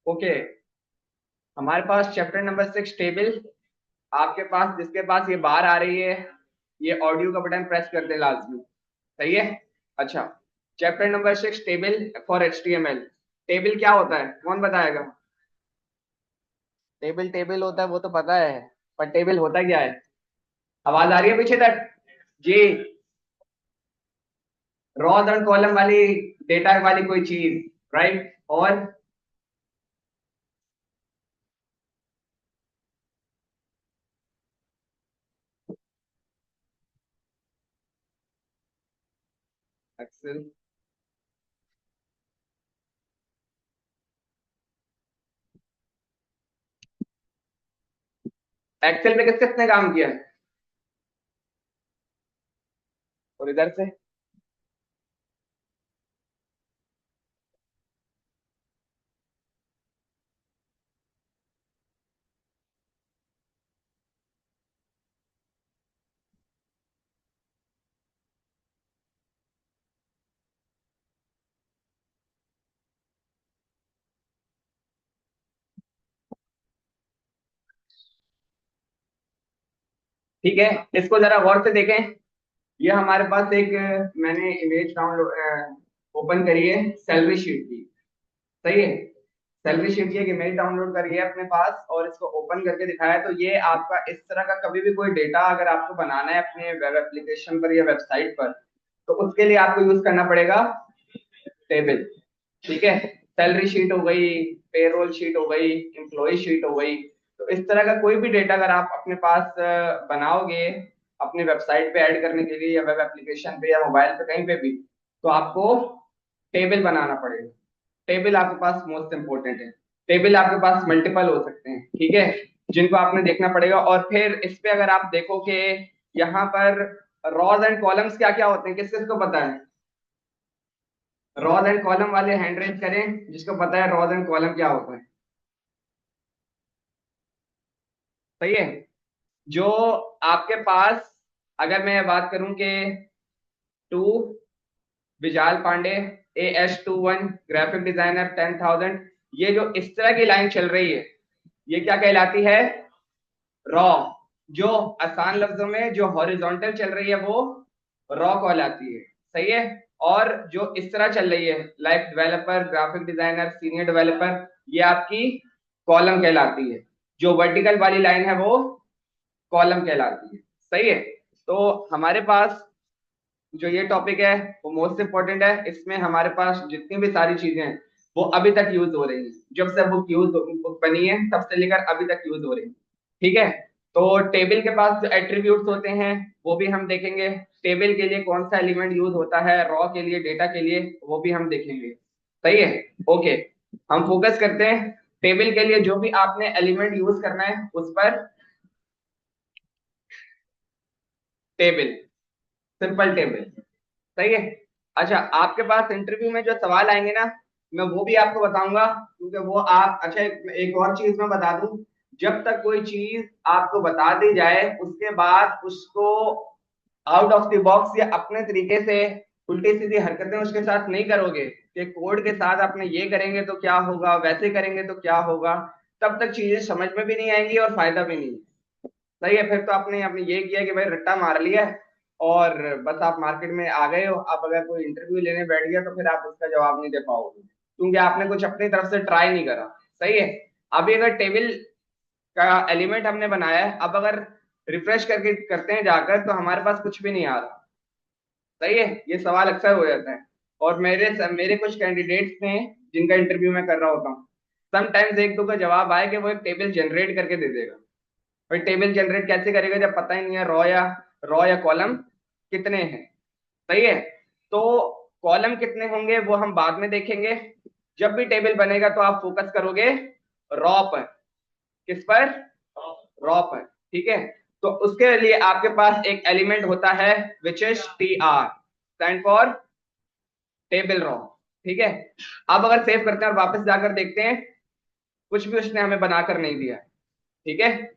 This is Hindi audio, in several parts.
ओके, हमारे पास चैप्टर नंबर 6 टेबल। आपके पास जिसके पास ये बार आ रही है, ये ऑडियो का बटन प्रेस कर दे लाजमी। सही है। अच्छा, chapter number 6 table for HTML। Table क्या होता है, कौन बताएगा? टेबल टेबल होता है वो तो पता है, पर टेबल होता क्या है? आवाज आ रही है पीछे तक? जी। रॉज एंड कॉलम वाली, डेटा वाली कोई चीज, राइट। और एक्सेल। एक्सेल में किस किसने काम किया है? और इधर से? ठीक है, इसको जरा गौर से देखें। ये हमारे पास एक मैंने इमेज डाउनलोड ओपन करी है सैलरी शीट की। सही है। सैलरी शीट की एक इमेज डाउनलोड करी है अपने पास और इसको ओपन करके दिखाया है। तो ये आपका इस तरह का कभी भी कोई डेटा अगर आपको बनाना है अपने वेब एप्लीकेशन पर या वेबसाइट पर, तो उसके लिए आपको यूज करना पड़ेगा टेबल। ठीक है। सैलरी शीट हो गई, पेरोल शीट हो गई, एम्प्लॉय शीट हो गई। तो इस तरह का कोई भी डेटा अगर आप अपने पास बनाओगे अपने वेबसाइट पे ऐड करने के लिए या वेब एप्लीकेशन पे या मोबाइल पे कहीं पे भी, तो आपको टेबल बनाना पड़ेगा। टेबल आपके पास मोस्ट इंपॉर्टेंट है। टेबल आपके पास मल्टीपल हो सकते हैं, ठीक है, जिनको आपने देखना पड़ेगा। और फिर इस पे अगर आप देखो कि यहाँ पर रॉज एंड कॉलम्स क्या क्या होते हैं, किस किस को पता है? रॉज एंड कॉलम वाले हैंड रेज करें जिसको पता है रॉज एंड कॉलम क्या होता है। सही है। जो आपके पास, अगर मैं बात करूं कि to Vishal Pandey, AS21 graphic designer 10,000, ये जो इस तरह की लाइन चल रही है, ये क्या कहलाती है? रॉ। जो आसान लफ्जों में जो हॉरिजॉन्टल चल रही है वो रॉ कहलाती है। सही है। और जो इस तरह चल रही है like developer, graphic designer, senior developer, ये आपकी कॉलम कहलाती है। जो वर्टिकल वाली लाइन है वो कॉलम कहलाती है। सही है। तो हमारे पास जो ये टॉपिक है वो मोस्ट इंपॉर्टेंट है। इसमें हमारे पास जितनी भी सारी चीजें हैं वो अभी तक यूज हो रही हैं। जब से बुक बनी है तब से लेकर अभी तक यूज हो रही है। ठीक है। तो टेबल के पास जो एट्रीब्यूट्स होते हैं वो भी हम देखेंगे। टेबल के लिए कौन सा एलिमेंट यूज होता है, रॉ के लिए, डेटा के लिए, वो भी हम देखेंगे। सही है। ओके, हम फोकस करते हैं टेबल के लिए जो भी आपने एलिमेंट यूज करना है उस पर। Table, simple table. सही है। अच्छा, आपके पास इंटरव्यू में जो सवाल आएंगे ना, मैं वो भी आपको बताऊंगा, क्योंकि वो आप, अच्छा एक और चीज मैं बता दूं। जब तक कोई चीज आपको बता दी जाए उसके बाद उसको आउट ऑफ द बॉक्स या अपने तरीके से उल्टी सीधी हरकतें उसके साथ नहीं करोगे कि कोड के साथ आपने ये करेंगे तो क्या होगा, वैसे करेंगे तो क्या होगा, तब तक चीजें समझ में भी नहीं आएंगी और फायदा भी नहीं। सही है। फिर तो आपने आपने ये किया कि भाई रट्टा मार लिया है और बस आप मार्केट में आ गए हो। अब अगर कोई इंटरव्यू लेने बैठ गया तो फिर आप उसका जवाब नहीं दे पाओगे, क्योंकि आपने कुछ अपनी तरफ से ट्राई नहीं करा। सही है। अभी अगर टेबल का एलिमेंट हमने बनाया है, अब अगर रिफ्रेश करके करते हैं जाकर तो हमारे पास कुछ भी नहीं आ रहा। सही है। ये सवाल अक्सर हो जाता है। और मेरे मेरे कुछ कैंडिडेट्स ने जिनका इंटरव्यू मैं कर रहा होता हूँ, समटाइम्स एक दो का जवाब आए कि वो एक टेबल जनरेट करके दे देगा। भाई टेबल जनरेट कैसे करेगा जब पता ही नहीं है रॉ या कॉलम कितने हैं। सही है। तो कॉलम कितने होंगे वो हम बाद में देखेंगे। जब भी टेबल बनेगा तो आप फोकस करोगे रॉ पर। किस पर? रॉ पर। ठीक है। तो उसके लिए आपके पास एक एलिमेंट होता है which is TR, stand for table raw. ठीक है। अब अगर सेव करते हैं और वापस जाकर देखते हैं, कुछ भी उसने हमें बनाकर नहीं दिया। ठीक है।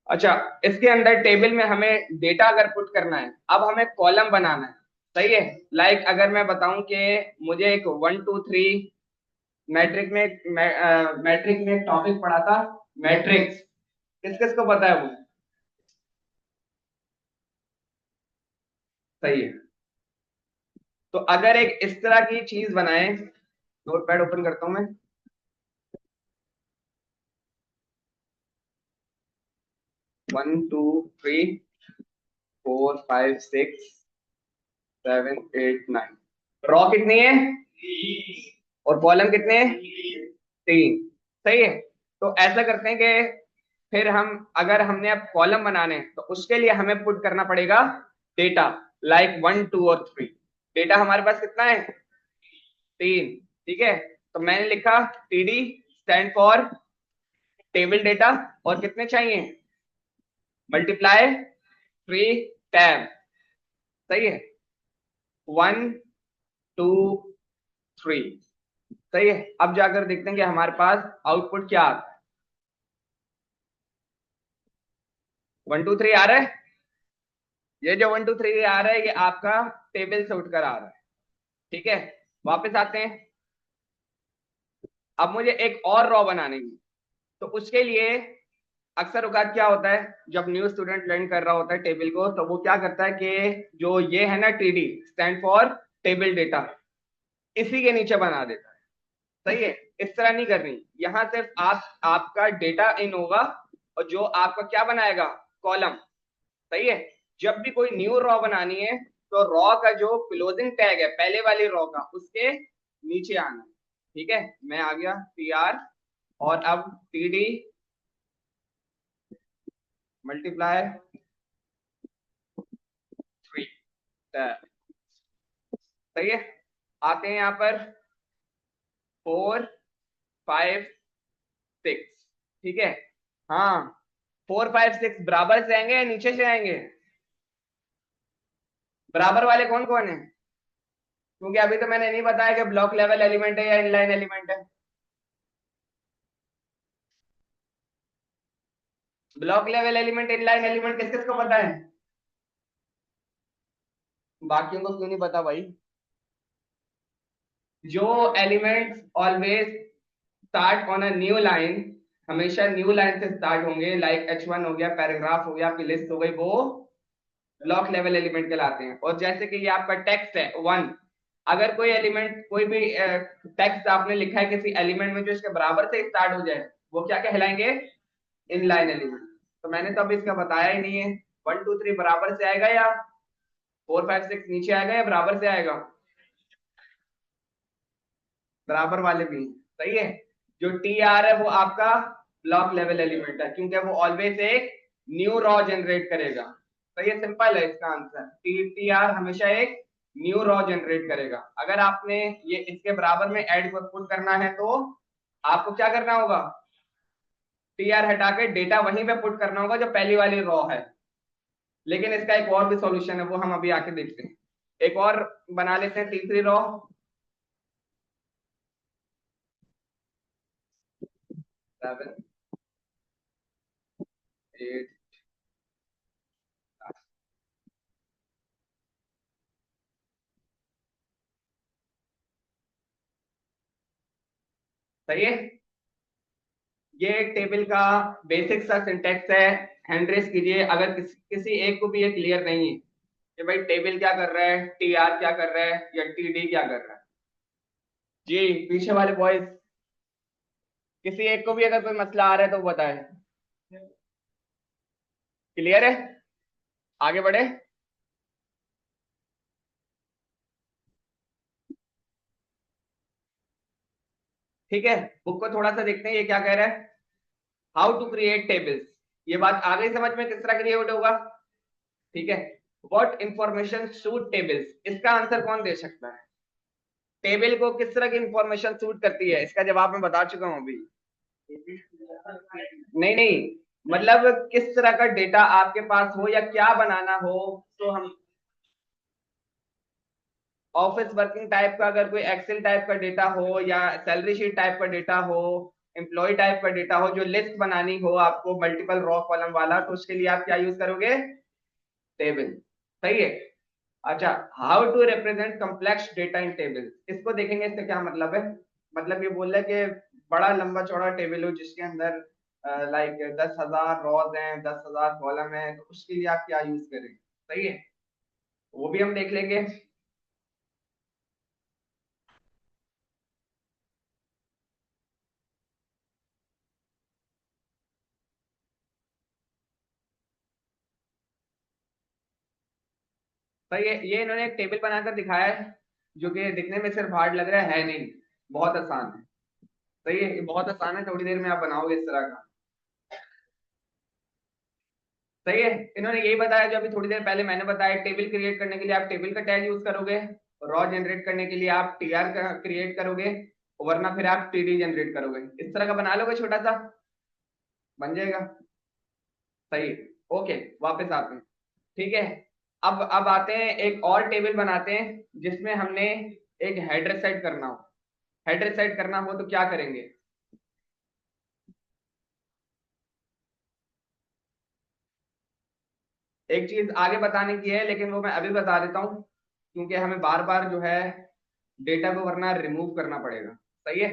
अच्छा, इसके अंदर टेबल में हमें डेटा अगर पुट करना है, अब हमें कॉलम बनाना है। सही है। लाइक अगर मैं बताऊं कि मुझे एक 1 2 3 मैट्रिक में एक टॉपिक पढ़ा था, मैट्रिक्स। किस किस को पता है वो? सही है। तो अगर एक इस तरह की चीज बनाए, नोटपैड ओपन करता हूं मैं। 1 2 3 4 5 6 7 8 9। रॉ कितनी है? और कॉलम कितने हैं? 3। सही है। तो ऐसा करते हैं कि फिर हम, अगर हमने अब कॉलम बनाने हैं तो उसके लिए हमें पुट करना पड़ेगा डेटा, लाइक 1 2 और 3। डेटा हमारे पास कितना है? 3। ठीक है। तो मैंने लिखा TD stand for table data, और कितने चाहिए? Multiply 3 tab. सही है। 1 2 3। सही है। अब जाकर देखते हैं कि हमारे पास आउटपुट क्या आता है। 1 2 3 आ रहा है। ये जो 1 2 3 आ रहा है ये आपका टेबल से उठकर आ रहा है। ठीक है। वापस आते हैं। अब मुझे एक और रॉ बनानी है। तो उसके लिए अक्सर औकात क्या होता है, जब न्यू स्टूडेंट लर्न कर रहा होता है टेबल को, तो वो क्या करता है कि जो ये है ना, TD stand for table data, इसी के नीचे बना देता है। सही है। इस तरह नहीं करनी। यहां सिर्फ आपका डेटा इन होगा, और जो आपका क्या बनाएगा, कॉलम। सही है। जब भी कोई न्यू रॉ बनानी है तो रॉ का जो क्लोजिंग टैग है पहले वाली रॉ का, उसके नीचे आना है। ठीक है। मैं आ गया टी आर, और अब टी डी मल्टीप्लाई 3। सही है। आते हैं यहाँ पर 4 5 6। ठीक है। हाँ, 4 5 6 बराबर से आएंगे या नीचे से आएंगे? बराबर वाले कौन कौन है? क्योंकि अभी तो मैंने नहीं बताया कि ब्लॉक लेवल एलिमेंट है या इनलाइन एलिमेंट है। Block level element, inline element किस किस को पता है? बाकियों को क्यों नहीं पता भाई? जो elements always start on a new line, हमेशा न्यू लाइन से स्टार्ट होंगे, लाइक H1 हो गया, पैराग्राफ हो गया, आपकी लिस्ट हो गई, वो ब्लॉक लेवल एलिमेंट कहलाते हैं। और जैसे कि ये आपका टेक्स्ट है 1, अगर कोई एलिमेंट, कोई भी टेक्स्ट आपने लिखा है किसी एलिमेंट में जो इसके बराबर से स्टार्ट हो जाए, वो क्या कहलाएंगे? Inline element. तो मैंने तो अभी इसका बताया ही नहीं है। 1 2 3 बराबर से आएगा, या 4 5 6 नीचे आएगा, या बराबर से आएगा? बराबर वाले भी। सही है। जो टी आर है वो आपका ब्लॉक लेवल एलिमेंट है, क्योंकि वो ऑलवेज एक न्यू रॉ जनरेट करेगा। तो ये सिंपल है इसका आंसर, टी टी आर हमेशा एक न्यू रॉ जनरेट करेगा। अगर आपने ये इसके बराबर में ऐड को पुट करना है तो आपको क्या करना होगा? टी आर हटा के डेटा वहीं पे पुट करना होगा जो पहली वाली रॉ है। लेकिन इसका एक और भी सॉल्यूशन है, वो हम अभी आके देखते हैं। एक और बना लेते हैं, तीसरी रॉ। 7 8। सही है। ये टेबल का बेसिक सा सिंटेक्स है। हैंड रेस कीजिए अगर किसी एक को भी ये क्लियर नहीं है कि भाई टेबल क्या कर रहा है, टी आर क्या कर रहा है, या टी डी क्या कर रहा है। जी, पीछे वाले बॉयज, किसी एक को भी अगर कोई मसला आ रहा है तो वो बताए। क्लियर है? आगे बढ़े। ठीक है। बुक को थोड़ा सा देखते हैं ये क्या कह रहा है। How to create tables. ये बात आ गई समझ में, किस तरह क्रिएट होगा? ठीक है। व्हाट इंफॉर्मेशन सूट टेबल्स, इसका आंसर कौन दे सकता है? टेबल को किस तरह की इंफॉर्मेशन सूट करती है, इसका जवाब मैं बता चुका हूं अभी। नहीं नहीं, मतलब किस तरह का डेटा आपके पास हो या क्या बनाना हो। तो हम ऑफिस वर्किंग टाइप का, अगर कोई एक्सेल टाइप का डेटा हो, या सैलरी शीट टाइप का डेटा हो, एम्प्लॉय टाइप का डेटा हो, जो लिस्ट बनानी हो आपको मल्टीपल रॉ कॉलम वाला, तो उसके लिए आप क्या यूज करोगे? टेबल। सही है। अच्छा, how to represent complex data in table, इसको देखेंगे, इसका क्या मतलब है। मतलब ये बोल रहा है कि बड़ा लंबा चौड़ा टेबल हो जिसके अंदर लाइक 10,000 रॉज हैं, 10,000 कॉलम है, तो उसके लिए आप क्या यूज करें। सही है, वो भी हम देख लेंगे। तो ये इन्होंने एक टेबल बनाकर दिखाया है, जो कि दिखने में सिर्फ हार्ड लग रहा है नहीं, बहुत आसान है। सही है, ये बहुत आसान है, थोड़ी देर में आप बनाओगे इस तरह का। सही है, इन्होंने यही बताया जो अभी थोड़ी देर पहले मैंने बताया, टेबल क्रिएट करने के लिए आप टेबल का टैग यूज करोगे, रॉ जनरेट करने के लिए आप टीआर का क्रिएट करोगे, वरना फिर आप टीडी जनरेट करोगे। इस तरह का बना लोगे छोटा सा, बन जाएगा। सही है। ओके, वापस आते हैं। ठीक है, अब आते हैं एक और टेबल बनाते हैं जिसमें हमने एक हेडर सेट करना हो। हेडर सेट करना हो तो क्या करेंगे। एक चीज आगे बताने की है लेकिन वो मैं अभी बता देता हूँ, क्योंकि हमें बार बार जो है डेटा को वरना रिमूव करना पड़ेगा। सही है,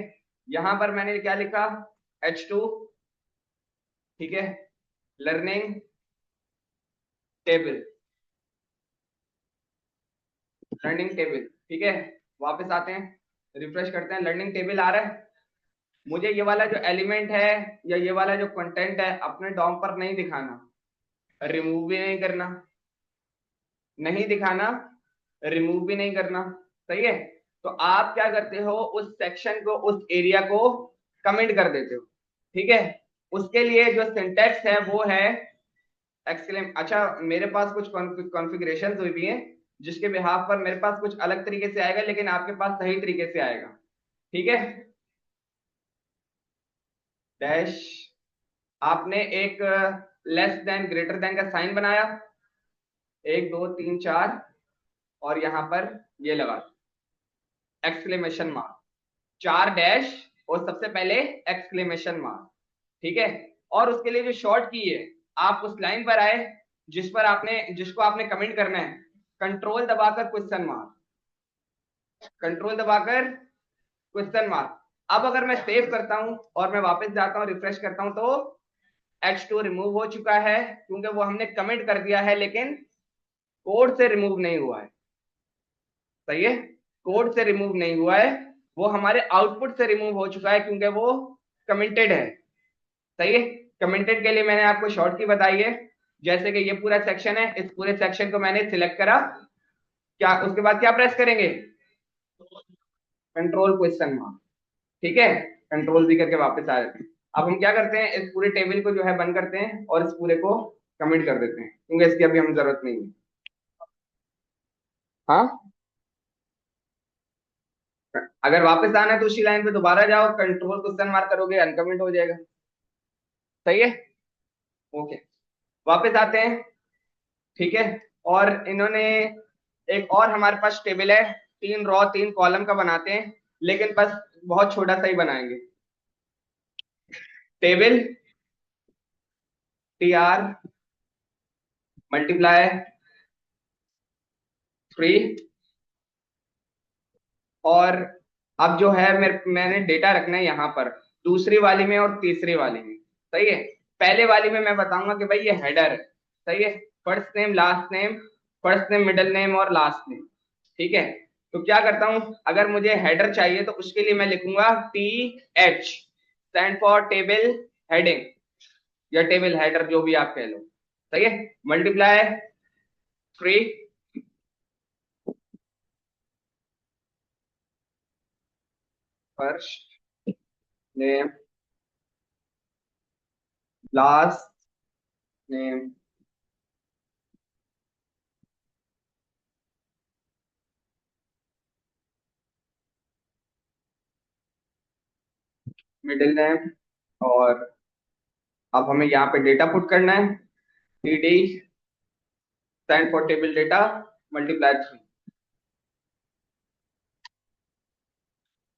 यहां पर मैंने क्या लिखा, H2। ठीक है, लर्निंग टेबल, लर्निंग टेबल। ठीक है, वापस आते हैं, रिफ्रेश करते हैं, लर्निंग टेबल आ रहा है। मुझे ये वाला जो एलिमेंट है या ये वाला जो कंटेंट है अपने डॉम पर नहीं दिखाना, रिमूव भी नहीं करना, नहीं दिखाना, रिमूव भी नहीं करना। सही है, तो आप क्या करते हो, उस सेक्शन को, उस एरिया को कमेंट कर देते हो। ठीक है, उसके लिए जो सिंटेक्स है वो है एक्सक्लेम। अच्छा, मेरे पास कुछ कॉन्फ़िगरेशंस हुई भी हैं जिसके बिहाफ पर मेरे पास कुछ अलग तरीके से आएगा, लेकिन आपके पास सही तरीके से आएगा। ठीक है, डैश, आपने एक लेस देन ग्रेटर देन का साइन बनाया, 1 2 3 4, और यहां पर ये लगा एक्सक्लेमेशन मार्क, 4 डैश, और सबसे पहले एक्सक्लेमेशन मार्क। ठीक है, और उसके लिए जो शॉर्ट की है, आप उस लाइन पर आए जिस पर आपने, जिसको आपने कमेंट करना है, कंट्रोल दबाकर क्वेश्चन मार्क, कंट्रोल दबाकर क्वेश्चन मार्क। अब अगर मैं सेव करता हूं और मैं वापस जाता हूं, रिफ्रेश करता हूं, तो H2 रिमूव हो चुका है, क्योंकि वो हमने कमेंट कर दिया है लेकिन कोड से रिमूव नहीं हुआ है। सही है, कोड से रिमूव नहीं हुआ है, वो हमारे आउटपुट से रिमूव हो चुका है क्योंकि वो कमेंटेड है। सही है, कमेंटेड के लिए मैंने आपको शॉर्ट की बताई है। जैसे कि ये पूरा सेक्शन है, इस पूरे सेक्शन को मैंने सिलेक्ट करा, क्या उसके बाद क्या प्रेस करेंगे, कंट्रोल क्वेश्चन मार्क। ठीक है, कंट्रोल भी करके वापस आ जाते हैं। अब हम क्या करते हैं, इस पूरे टेबल को जो है बंद करते हैं और इस पूरे को कमिट कर देते हैं, क्योंकि इसकी अभी हमें जरूरत नहीं है। हाँ, अगर वापस आना है तो उसी लाइन पे दोबारा जाओ, कंट्रोल क्वेश्चन मार्क करोगे, अनकमिट हो जाएगा। सही है, ओके, वापस आते हैं। ठीक है, और इन्होंने एक और हमारे पास टेबल है, 3 रॉ 3 कॉलम का बनाते हैं, लेकिन बस बहुत छोटा सा ही बनाएंगे। टेबल TR मल्टीप्लाई 3, और अब जो है मैंने डेटा रखना है यहाँ पर, दूसरी वाली में और तीसरी वाली में। सही है, पहले वाली में मैं बताऊंगा कि भाई ये हेडर है। सही है, first name last name, first name middle name और लास्ट नेम। ठीक है, तो क्या करता हूं, अगर मुझे हेडर चाहिए तो उसके लिए मैं लिखूंगा TH, stand for table heading, या टेबल हेडर, जो भी आप कह लो। सही है, multiply 3, first name last name, middle name, और अब हमें यहाँ पे डेटा पुट करना है, TD stand for table data multiply 3।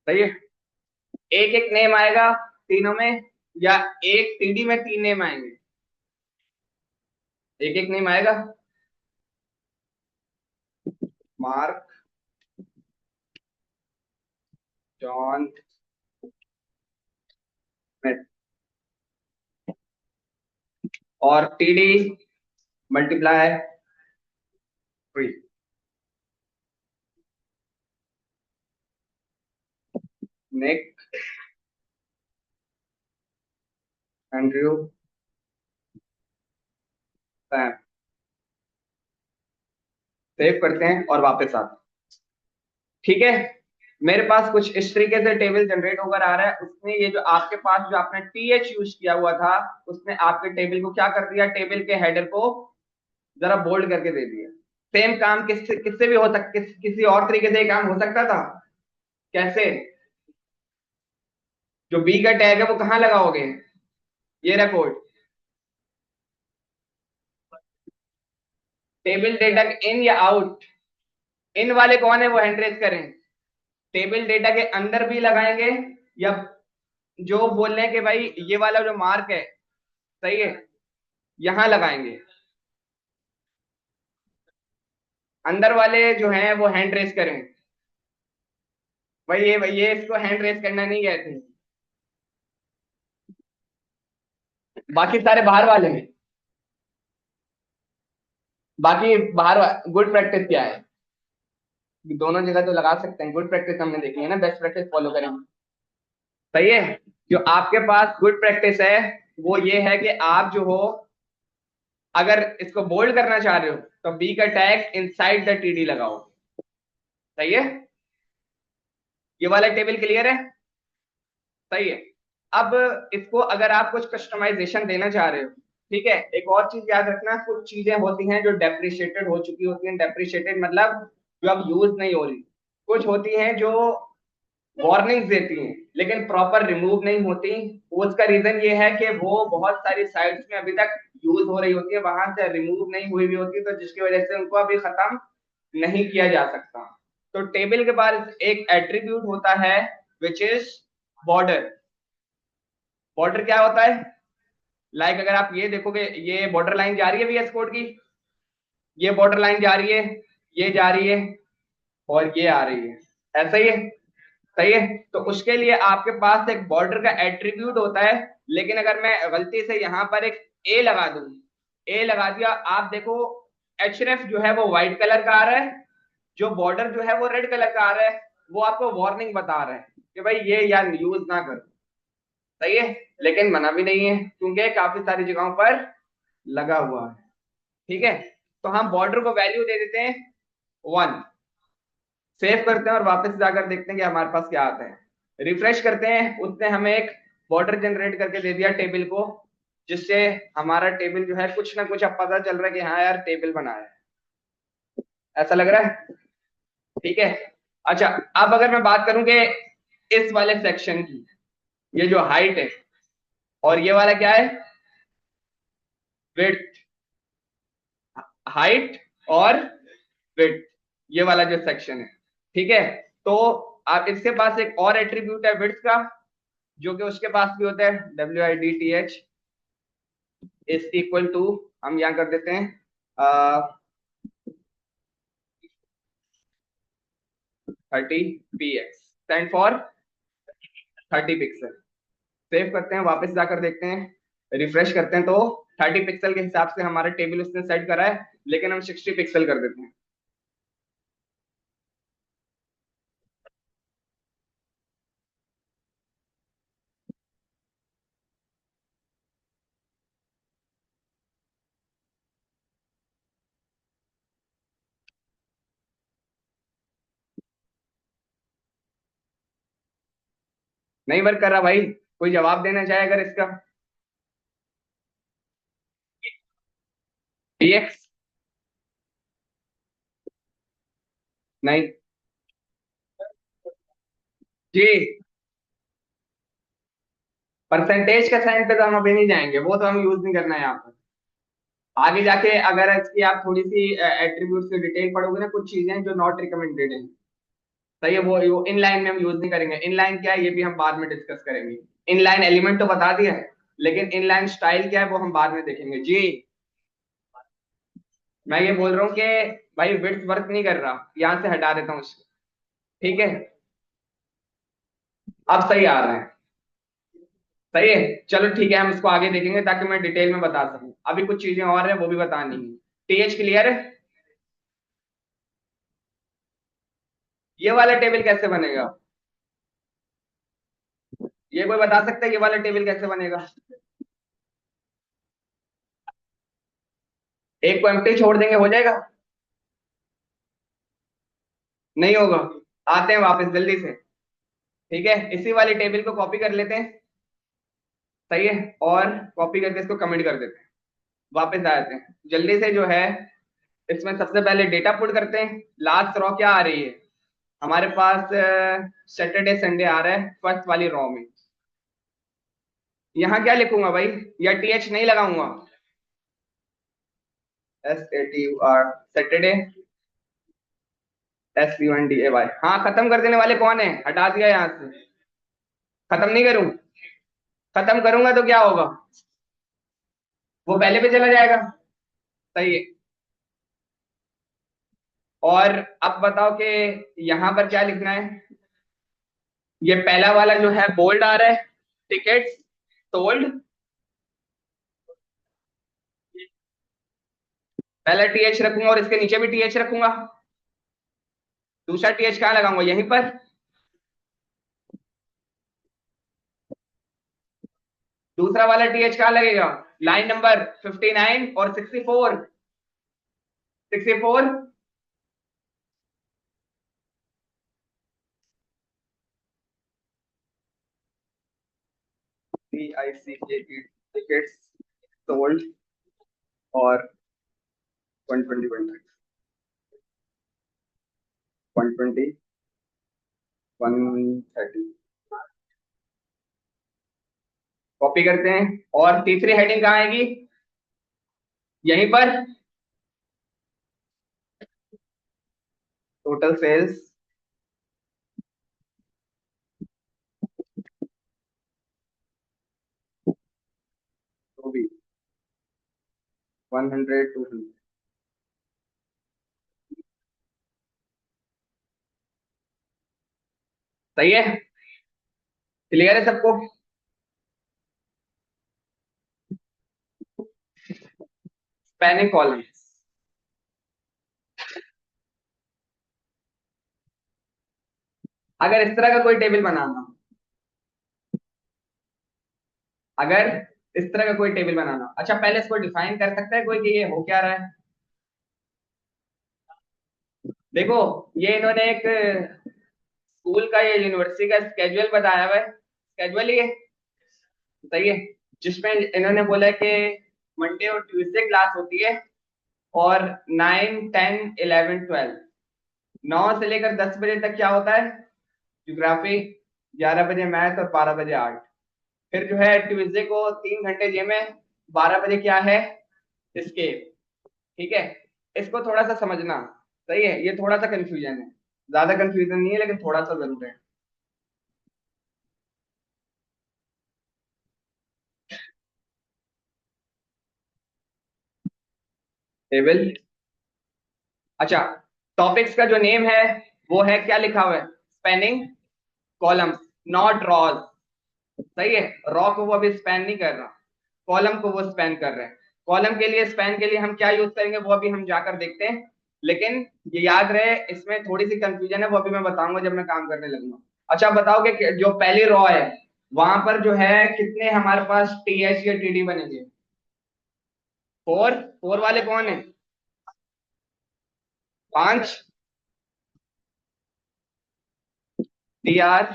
सही है, एक एक नेम आएगा तीनों में, या एक TD में 3 नेम आएंगे, एक एक नेम आएगा। मार्क, जॉन, और TD मल्टीप्लाई थ्री। निक, एंड्रयू, सैम। सेव करते हैं और वापस आते हैं। ठीक है, मेरे पास कुछ इस तरीके से टेबल जनरेट होकर आ रहा है। उसने ये जो आपके पास जो आपने TH यूज किया हुआ था, उसने आपके टेबल को क्या कर दिया, टेबल के हेडर को जरा बोल्ड करके दे दिया। सेम काम किससे किससे भी हो सकता, किसी और तरीके से ये काम हो सकता था। कैसे? जो बी का टैग है वो कहाँ लगाओगे, ये रहा कोड। टेबल डेटा इन या आउट, इन वाले कौन है वो हैंड रेज करें। टेबल डेटा के अंदर भी लगाएंगे, या जो बोल रहे हैं कि भाई ये वाला जो मार्क है, सही है, यहां लगाएंगे। अंदर वाले जो हैं वो हैंड रेस करें। भाई ये इसको हैंड रेस करना नहीं कहते। बाकी सारे बाहर वाले हैं। बाकी बाहर गुड प्रैक्टिस क्या है, दोनों जगह तो लगा सकते हैं। गुड प्रैक्टिस हमने देखी है ना, बेस्ट प्रैक्टिस फॉलो करेंगे। सही है। जो आपके पास गुड प्रैक्टिस है वो ये है कि आप जो हो, अगर इसको बोल्ड करना चाह रहे हो तो बी का टैग इनसाइड द TD लगाओ। सही है, ये वाला टेबल क्लियर है। सही है। अब इसको अगर आप कुछ कस्टमाइजेशन देना चाह रहे हो, ठीक है, एक और चीज याद रखना, कुछ चीजें होती हैं जो डेप्रिशिएटेड हो चुकी होती हैं। डेप्रिशिएटेड मतलब जो अब यूज नहीं हो रही। कुछ होती हैं जो वार्निंग्स देती हैं लेकिन प्रॉपर रिमूव नहीं होती। उसका रीजन ये है कि वो बहुत सारी साइट्स में अभी तक यूज हो रही होती है, वहां से रिमूव नहीं हुई भी होती, तो जिसकी वजह से उनको अभी खत्म नहीं किया जा सकता। तो टेबल के बाद एक एट्रीब्यूट होता है विच इज बॉर्डर। बॉर्डर क्या होता है? लाइक अगर आप ये देखोगे, ये बॉर्डर लाइन जा रही है VS कोड की, ये बॉर्डर लाइन जा रही है, ये जा रही है, और ये आ रही है, ऐसा ही है। सही है। तो उसके लिए आपके पास एक बॉर्डर का एट्रीब्यूट होता है। लेकिन अगर मैं गलती से यहां पर एक ए लगा दूं, ए लगा दिया, आप देखो HRF जो है वो व्हाइट कलर का आ रहा है, जो बॉर्डर जो है वो रेड कलर का आ रहा है। वो आपको वार्निंग बता रहा है कि भाई ये यार यूज ना करो। सही है, लेकिन मना भी नहीं है क्योंकि काफी सारी जगहों पर लगा हुआ है। ठीक है, तो हम बॉर्डर को वैल्यू दे देते हैं 1। सेव करते हैं और वापस जाकर देखते हैं कि हमारे पास क्या आता है। रिफ्रेश करते हैं, उसने हमें एक बॉर्डर जनरेट करके दे दिया टेबल को, जिससे हमारा टेबल जो है कुछ ना कुछ अब पता चल रहा है कि हाँ यार टेबल बनाया है। ऐसा लग रहा है। ठीक है। अच्छा, अब अगर मैं बात करूं कि इस वाले सेक्शन की, ये जो हाइट है, और ये वाला क्या है, विड्थ। हाइट और विड्थ, ये वाला जो सेक्शन है। ठीक है, तो आप इसके पास एक और एट्रीब्यूट है विड्थ का, जो कि उसके पास भी होता है WIDTH इज इक्वल टू, हम यहाँ कर देते हैं 30 px, stand for 30 pixel. Save करते हैं, वापस जाकर देखते हैं, रिफ्रेश करते हैं, तो 30 पिक्सल के हिसाब से हमारा टेबल उसने सेट करा है, लेकिन हम 60 पिक्सल कर देते हैं। नहीं वर्क कर रहा भाई, कोई जवाब देना चाहे अगर इसका। DX, नहीं जी, परसेंटेज का साइन पे तो हम अभी नहीं जाएंगे, वो तो हम यूज नहीं करना है यहाँ पर। आगे जाके अगर इसकी आप थोड़ी सी एट्रीब्यूट से डिटेल पढ़ोगे ना, कुछ चीजें जो नॉट रिकमेंडेड है। सही है, वो इन लाइन में हम यूज नहीं करेंगे। इन लाइन क्या है ये भी हम बाद में डिस्कस करेंगे। इन लाइन एलिमेंट तो बता दिया है, लेकिन इन लाइन स्टाइल क्या है वो हम बाद में देखेंगे जी। मैं ये बोल रहा हूँ कि भाई विड्थ वर्क नहीं कर रहा, यहाँ से हटा देता हूँ उसको। ठीक है, अब सही आ रहा है। सही है। चलो ठीक है, हम इसको आगे देखेंगे ताकि मैं डिटेल में बता सकूं। अभी कुछ चीजें और है वो भी बतानी है। टीएच क्लियर है? ये वाला टेबल कैसे बनेगा? ये कोई बता सकता है ये वाला टेबल कैसे बनेगा? एक को एम्प्टी छोड़ देंगे हो जाएगा? नहीं होगा। आते हैं वापस जल्दी से। ठीक है, इसी वाली टेबल को कॉपी कर लेते हैं। सही है। और कॉपी करके इसको कमेंट कर देते हैं। वापस आ जाते हैं जल्दी से जो है। इसमें सबसे पहले डेटा पुट करते हैं। लास्ट रॉ क्या आ रही है हमारे पास? सैटरडे संडे आ रहा है फर्स्ट वाली रॉ में। यहाँ क्या लिखूंगा भाई? या टीएच नहीं लगाऊंगा? SATUR Saturday. SUNDAY। हाँ, खत्म कर देने वाले कौन है? हटा दिया यहाँ से। खत्म नहीं करूं? खत्म करूंगा तो क्या होगा? वो पहले पे चला जाएगा। सही है। और अब बताओ कि यहाँ पर क्या लिखना है? ये पहला वाला जो है बोल्ड आ रहा है। Tickets sold. पहला टीएच रखूंगा और इसके नीचे भी टीएच रखूंगा। दूसरा टीएच कहाँ लगाऊंगा? यहीं पर। दूसरा वाला टीएच कहाँ लगेगा? लाइन नंबर 59 और 64। 64। TICKE tickets sold. और 120 120 130। कॉपी करते हैं। और तीसरी हेडिंग कहाँ आएगी? यहीं पर। Total sales. तो भी 100 200। सही है। क्लियर है सबको? Spanning column. अगर इस तरह का कोई टेबल बनाना हो, अगर इस तरह का कोई टेबल बनाना हो, अच्छा पहले इसको डिफाइन कर सकता है कोई कि ये हो क्या रहा है? देखो, ये इन्होंने एक स्कूल का या यूनिवर्सिटी का स्केड्यूल बताया हुआ है। स्केड्यूल ये सही है। जिसमें इन्होंने बोला है कि मंडे और ट्यूसडे क्लास होती है। और 9 10 11 12 9 से लेकर 10 बजे तक क्या होता है? ज्योग्राफी। 11 बजे मैथ और 12 बजे आर्ट। फिर जो है ट्यूसडे को 3 घंटे जिम है। 12 बजे क्या है? स्केप। ठीक है। इसको थोड़ा सा समझना। सही है, ये थोड़ा सा कंफ्यूजन है। ज्यादा कंफ्यूजन नहीं है लेकिन थोड़ा सा जरूर है। टेबल। अच्छा, टॉपिक्स का जो नेम है वो है क्या लिखा हुआ है? Spanning columns, not rows. सही है। रॉ को वो अभी स्पैन नहीं कर रहा। कॉलम को वो स्पैन कर रहे हैं। कॉलम के लिए स्पैन के लिए हम क्या यूज करेंगे वो अभी हम जाकर देखते हैं। लेकिन ये याद रहे, इसमें थोड़ी सी कंफ्यूजन है, वो अभी मैं बताऊंगा जब मैं काम करने लगूंगा। अच्छा बताओ कि जो पहली रॉ है वहां पर जो है कितने हमारे पास टीएच या टीडी बनेंगे? 4। 4 वाले कौन है? 5। TR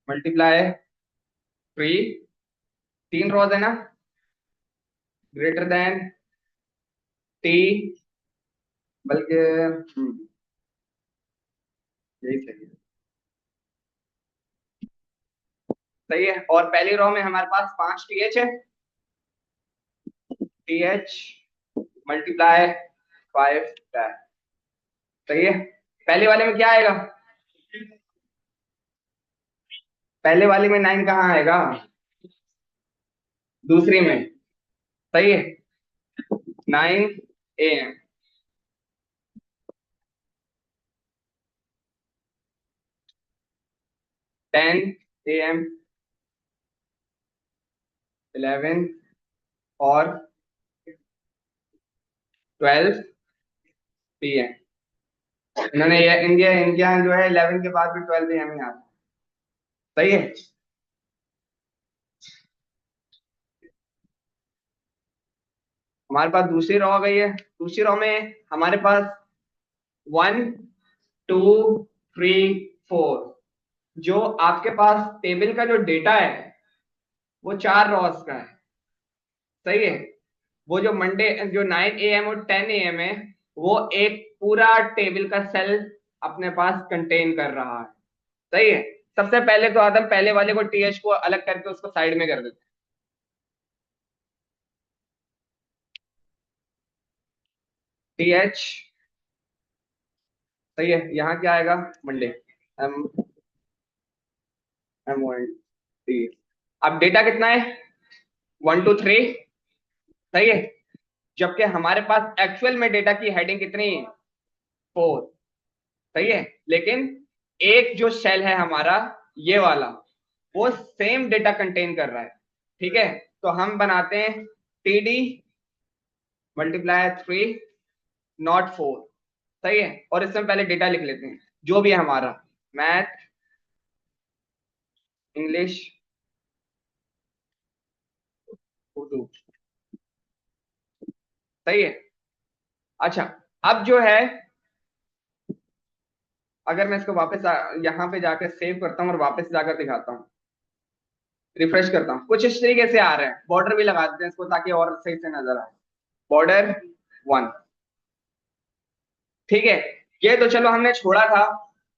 multiply 3। 3 रॉज है ना? Greater than T. बल्कि यही सही है। सही है। और पहली रो में हमारे पास 5 TH है। TH multiply 5 tan. सही है। पहले वाले में क्या आएगा? पहले वाले में 9 कहाँ आएगा? दूसरी में। सही है। 9 AM। 10 AM, 11 और 12 PM। इन्होंने ये इंडिया इंडिया जो है 11 के बाद भी 12 AM ही आता है। सही है। हमारे पास दूसरी रॉ आ गई है। दूसरी रॉ में हमारे पास 1 2 3 4, जो आपके पास टेबल का जो डेटा है वो 4 रॉस का है। सही है। वो जो मंडे जो 9 AM और 10 AM है, वो एक पूरा टेबल का सेल अपने पास कंटेन कर रहा है। सही है। सबसे पहले तो आदम पहले वाले को टीएच को अलग करके उसको साइड में कर देते हैं। टीएच। सही है। यहाँ क्या आएगा? मंडे। M MOND। अब डेटा कितना है? 1 2 3। सही है। जबकि हमारे पास एक्चुअल में डेटा की हेडिंग कितनी है? 4। सही है। लेकिन एक जो सेल है हमारा, ये वाला, वो सेम डेटा कंटेन कर रहा है। ठीक है। तो हम बनाते हैं TD × 3 × 4। सही है। और इसमें पहले डेटा लिख लेते हैं जो भी है हमारा। Math, English, Urdu. सही है। अच्छा। अब जो है, अगर मैं इसको वापस यहाँ पे जाकर सेव करता हूँ और वापस जाकर दिखाता हूँ, रिफ्रेश करता हूँ, कुछ इस तरीके से आ रहे हैं। बॉर्डर भी लगा देते हैं इसको ताकि और सही से नजर आए। बॉर्डर 1। ठीक है। ये तो चलो हमने छोड़ा था।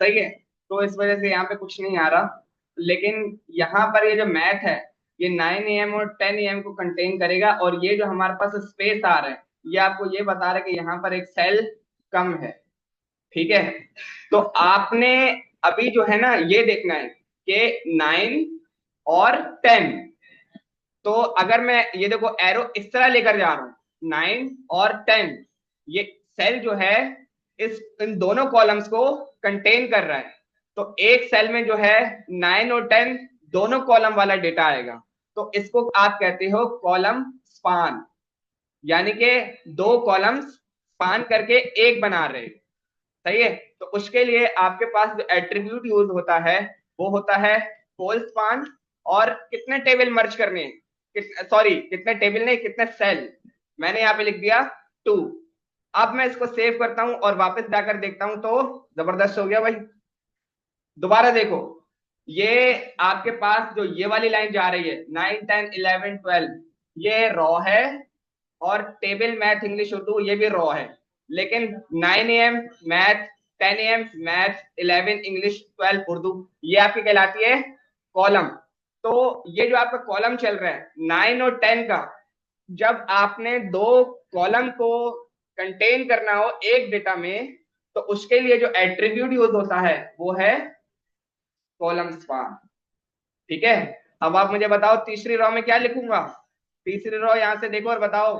सही है। तो इस वजह से यहाँ पे कुछ नहीं आ रहा। लेकिन यहाँ पर ये जो मैथ है, ये 9 AM और 10 AM को कंटेन करेगा। और ये जो हमारे पास स्पेस आ रहा है, ये आपको ये बता रहा है कि यहाँ पर एक सेल कम है। ठीक है। तो आपने अभी जो है ना, ये देखना है कि 9 और 10। तो अगर मैं ये देखो एरो इस तरह लेकर जा रहा हूं, 9 और 10, ये सेल जो है इस इन दोनों कॉलम्स को कंटेन कर रहा है। तो एक सेल में जो है 9 और 10 दोनों कॉलम वाला डेटा आएगा। तो इसको आप कहते हो कॉलम स्पान। यानी कि दो कॉलम्स स्पान करके एक बना रहे। सही है। तो उसके लिए आपके पास जो एट्रीब्यूट यूज होता है, वो होता है होल स्पान। और कितने टेबल मर्ज करने हैं, सॉरी कितने टेबल नहीं, कितने सेल। मैंने यहाँ पे लिख दिया 2। अब मैं इसको सेव करता हूं और वापस जाकर देखता हूं तो जबरदस्त हो गया भाई। दोबारा देखो, ये आपके पास जो ये वाली लाइन जा रही है 9 10 11 12, ये रॉ है। और टेबल मैथ इंग्लिश उर्दू ये भी रॉ है। लेकिन 9 AM math, 10 AM math, 11 English, 12 Urdu, ये आपकी कहलाती है कॉलम। तो ये जो आपका कॉलम चल रहा है 9 और 10 का, जब आपने दो कॉलम को कंटेन करना हो एक डेटा में, तो उसके लिए जो एट्रीब्यूट यूज होता है वो है कॉलम स्पान। ठीक है। अब आप मुझे बताओ तीसरी रॉ में क्या लिखूंगा। तीसरी रॉ यहां से देखो और बताओ।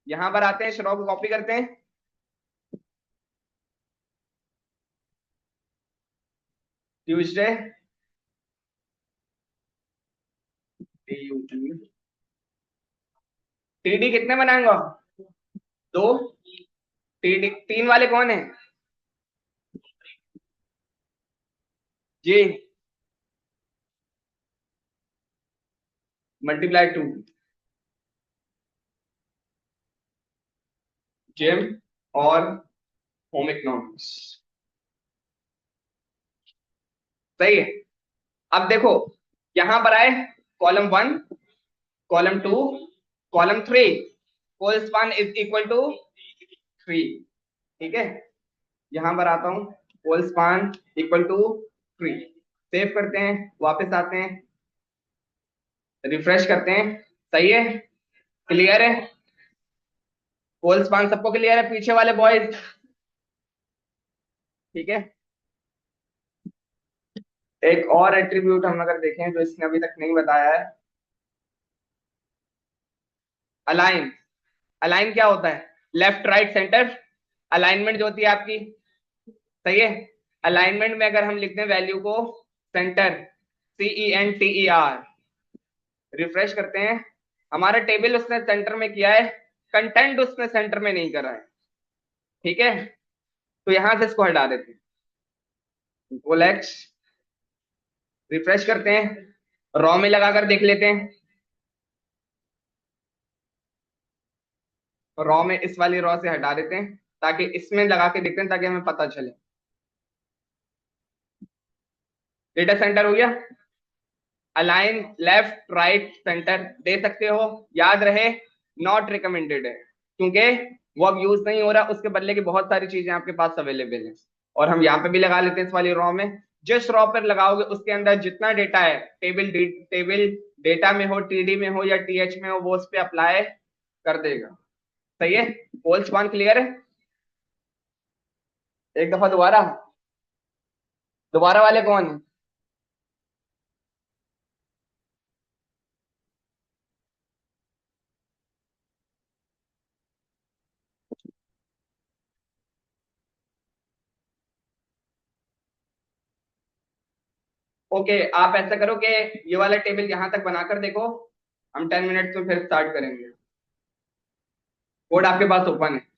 यहां पर आते हैं, इस रॉ को कॉपी करते हैं। ट्यूसडे, TD कितने बनाएंगे? दो। TD तीन वाले कौन है? जी। ×2, जिम और होम इकोनॉमिक्स। सही है। अब देखो, यहां पर आए column 1, column 2, column 3, whole span is equal to 3। ठीक है। यहां पर आता हूं, whole span equal to 3। Save करते हैं, वापस आते हैं, रिफ्रेश करते हैं। सही है। क्लियर है। होल स्पान सबको क्लियर है, पीछे वाले बॉयज? ठीक है। एक और एट्रीब्यूट हम अगर देखें जो इसने अभी तक नहीं बताया है, अलाइन। अलाइन क्या होता है? लेफ्ट राइट सेंटर अलाइनमेंट जो होती है आपकी। सही है। अलाइनमेंट में अगर हम लिखते हैं वैल्यू को सेंटर, CENTER, रिफ्रेश करते हैं, हमारा टेबल उसने सेंटर में किया है, कंटेंट उसने सेंटर में नहीं करा है। ठीक है, तो यहां से इसको हटा देते हैं, कंट्रोल X, रिफ्रेश करते हैं, रॉ में लगाकर देख लेते हैं। रॉ में इस वाली रॉ से हटा देते हैं, ताकि इसमें लगा के देखते हैं, ताकि हमें पता चले। डेटा सेंटर हो गया। अलाइन लेफ्ट राइट सेंटर दे सकते हो, याद रहे नॉट रिकमेंडेड है, क्योंकि वो अब यूज नहीं हो रहा, उसके बदले की बहुत सारी चीजें आपके पास अवेलेबल हैं। और हम यहाँ पे भी लगा लेते हैं इस वाली रॉ में। जिस रॉ पर लगाओगे उसके अंदर जितना डेटा है, टेबल डेटा में हो, TD में हो या TH में हो, वो उस पर अप्लाई कर देगा। सही है, होल्स वन क्लियर है। एक दफा दोबारा, दोबारा वाले कौन है? ओके, आप ऐसा करो कि ये वाला टेबल यहां तक बनाकर देखो, हम 10 मिनट में फिर स्टार्ट करेंगे। कोड आपके पास ओपन है।